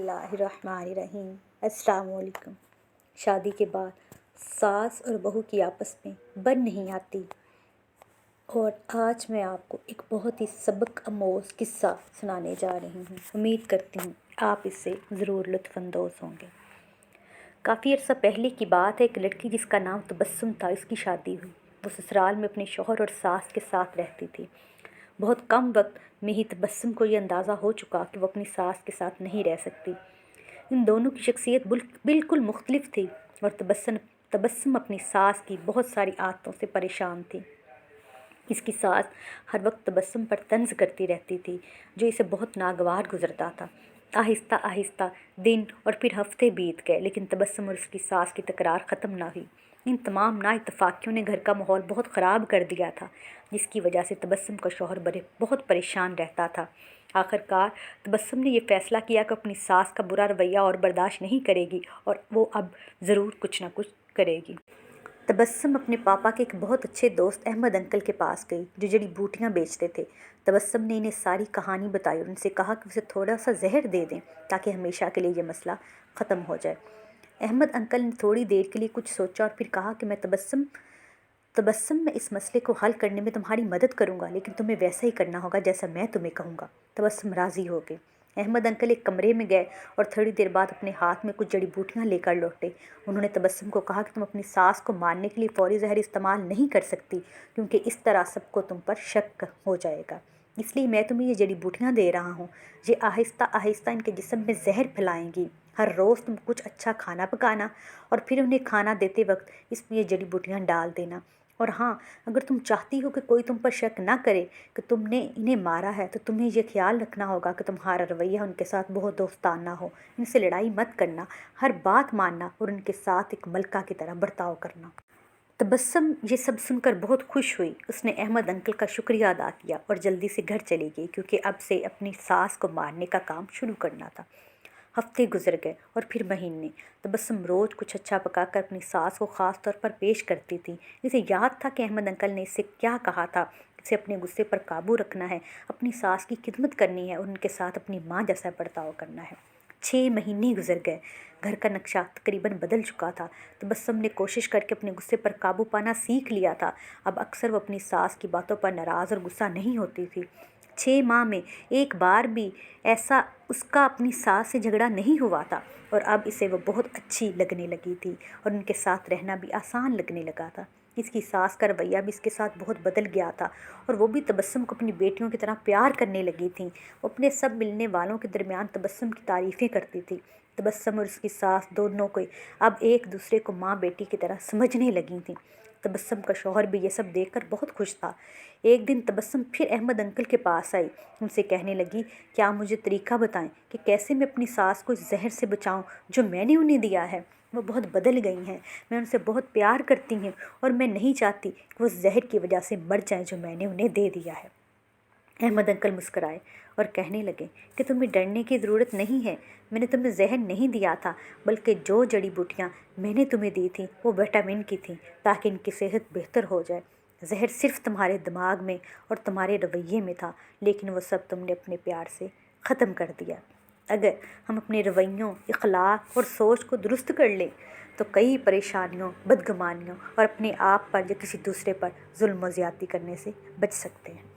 اللہ الرحمن الرحیم۔ السلام علیکم۔ شادی کے بعد ساس اور بہو کی آپس میں بن نہیں آتی، اور آج میں آپ کو ایک بہت ہی سبق آموز قصہ سنانے جا رہی ہوں۔ امید کرتی ہوں آپ اس سے ضرور لطف اندوز ہوں گے۔ کافی عرصہ پہلے کی بات ہے، ایک لڑکی جس کا نام تبسم تھا، اس کی شادی ہوئی۔ وہ سسرال میں اپنے شوہر اور ساس کے ساتھ رہتی تھی۔ بہت کم وقت میں ہی تبسم کو یہ اندازہ ہو چکا کہ وہ اپنی ساس کے ساتھ نہیں رہ سکتی۔ ان دونوں کی شخصیت بالکل مختلف تھی، اور تبسم اپنی ساس کی بہت ساری عادتوں سے پریشان تھی۔ اس کی ساس ہر وقت تبسم پر طنز کرتی رہتی تھی، جو اسے بہت ناگوار گزرتا تھا۔ آہستہ آہستہ دن اور پھر ہفتے بیت گئے، لیکن تبسم اور اس کی ساس کی تکرار ختم نہ ہوئی۔ ان تمام نااتفاقیوں نے گھر کا ماحول بہت خراب کر دیا تھا، جس کی وجہ سے تبسم کا شوہر بہت پریشان رہتا تھا۔ آخرکار تبسم نے یہ فیصلہ کیا کہ اپنی ساس کا برا رویہ اور برداشت نہیں کرے گی، اور وہ اب ضرور کچھ نہ کچھ کرے گی۔ تبسم اپنے پاپا کے ایک بہت اچھے دوست احمد انکل کے پاس گئی، جو جڑی بوٹیاں بیچتے تھے۔ تبسم نے انہیں ساری کہانی بتائی اور ان سے کہا کہ اسے تھوڑا سا زہر دے دیں تاکہ ہمیشہ کے لیے یہ مسئلہ ختم ہو جائے۔ احمد انکل نے تھوڑی دیر کے لیے کچھ سوچا اور پھر کہا کہ میں اس مسئلے کو حل کرنے میں تمہاری مدد کروں گا، لیکن تمہیں ویسا ہی کرنا ہوگا جیسا میں تمہیں کہوں گا۔ تبسم راضی ہو گئی۔ احمد انکل ایک کمرے میں گئے اور تھوڑی دیر بعد اپنے ہاتھ میں کچھ جڑی بوٹیاں لے کر لوٹے۔ انہوں نے تبسم کو کہا کہ تم اپنی ساس کو مارنے کے لیے فوری زہر استعمال نہیں کر سکتی، کیونکہ اس طرح سب کو تم پر شک ہو جائے گا۔ اس لیے میں تمہیں یہ جڑی بوٹیاں دے رہا ہوں، یہ آہستہ آہستہ ان کے جسم میں زہر پھیلائیں گی۔ ہر روز تم کچھ اچھا کھانا پکانا اور پھر انہیں کھانا دیتے وقت اس میں یہ جڑی بوٹیاں ڈال دینا۔ اور ہاں، اگر تم چاہتی ہو کہ کوئی تم پر شک نہ کرے کہ تم نے انہیں مارا ہے، تو تمہیں یہ خیال رکھنا ہوگا کہ تمہارا رویہ ان کے ساتھ بہت دوستانہ ہو، ان سے لڑائی مت کرنا، ہر بات ماننا اور ان کے ساتھ ایک ملکہ کی طرح برتاؤ کرنا۔ تبسم یہ سب سن کر بہت خوش ہوئی۔ اس نے احمد انکل کا شکریہ ادا کیا اور جلدی سے گھر چلی گئی، کیونکہ اب سے اپنی ساس کو مارنے کا کام شروع کرنا تھا۔ ہفتے گزر گئے اور پھر مہینے۔ تبسم روز کچھ اچھا پکا کر اپنی ساس کو خاص طور پر پیش کرتی تھی۔ اسے یاد تھا کہ احمد انکل نے اسے کیا کہا تھا، اسے اپنے غصے پر قابو رکھنا ہے، اپنی ساس کی خدمت کرنی ہے اور ان کے ساتھ اپنی ماں جیسا برتاؤ کرنا ہے۔ 6 مہینے گزر گئے۔ گھر کا نقشہ تقریباً بدل چکا تھا۔ تبسم نے کوشش کر کے اپنے غصے پر قابو پانا سیکھ لیا تھا۔ اب اکثر وہ اپنی ساس کی باتوں پر ناراض اور غصہ نہیں ہوتی تھی۔ 6 ماہ میں ایک بار بھی ایسا اس کا اپنی ساس سے جھگڑا نہیں ہوا تھا، اور اب اسے وہ بہت اچھی لگنے لگی تھی اور ان کے ساتھ رہنا بھی آسان لگنے لگا تھا۔ اس کی ساس کا رویہ بھی اس کے ساتھ بہت بدل گیا تھا، اور وہ بھی تبسم کو اپنی بیٹیوں کی طرح پیار کرنے لگی تھیں۔ وہ اپنے سب ملنے والوں کے درمیان تبسم کی تعریفیں کرتی تھی۔ تبسم اور اس کی ساس دونوں کو اب ایک دوسرے کو ماں بیٹی کی طرح سمجھنے لگی تھیں۔ تبسم کا شوہر بھی یہ سب دیکھ کر بہت خوش تھا۔ ایک دن تبسم پھر احمد انکل کے پاس آئی۔ ان سے کہنے لگی کہ آپ مجھے طریقہ بتائیں کہ کیسے میں اپنی ساس کو اس زہر سے بچاؤں جو میں نے انہیں دیا ہے۔ وہ بہت بدل گئی ہیں، میں ان سے بہت پیار کرتی ہوں، اور میں نہیں چاہتی کہ وہ اس زہر کی وجہ سے مر جائیں جو میں نے انہیں دے دیا ہے۔ احمد انکل مسکرائے اور کہنے لگے کہ تمہیں ڈرنے کی ضرورت نہیں ہے، میں نے تمہیں زہر نہیں دیا تھا، بلکہ جو جڑی بوٹیاں میں نے تمہیں دی تھیں وہ وٹامن کی تھیں، تاکہ ان کی صحت بہتر ہو جائے۔ زہر صرف تمہارے دماغ میں اور تمہارے رویے میں تھا، لیکن وہ سب تم نے اپنے پیار سے ختم کر دیا۔ اگر ہم اپنے رویوں، اخلاق اور سوچ کو درست کر لیں تو کئی پریشانیوں، بدگمانیوں اور اپنے آپ پر یا کسی دوسرے پر ظلم و زیادتی کرنے سے بچ سکتے ہیں۔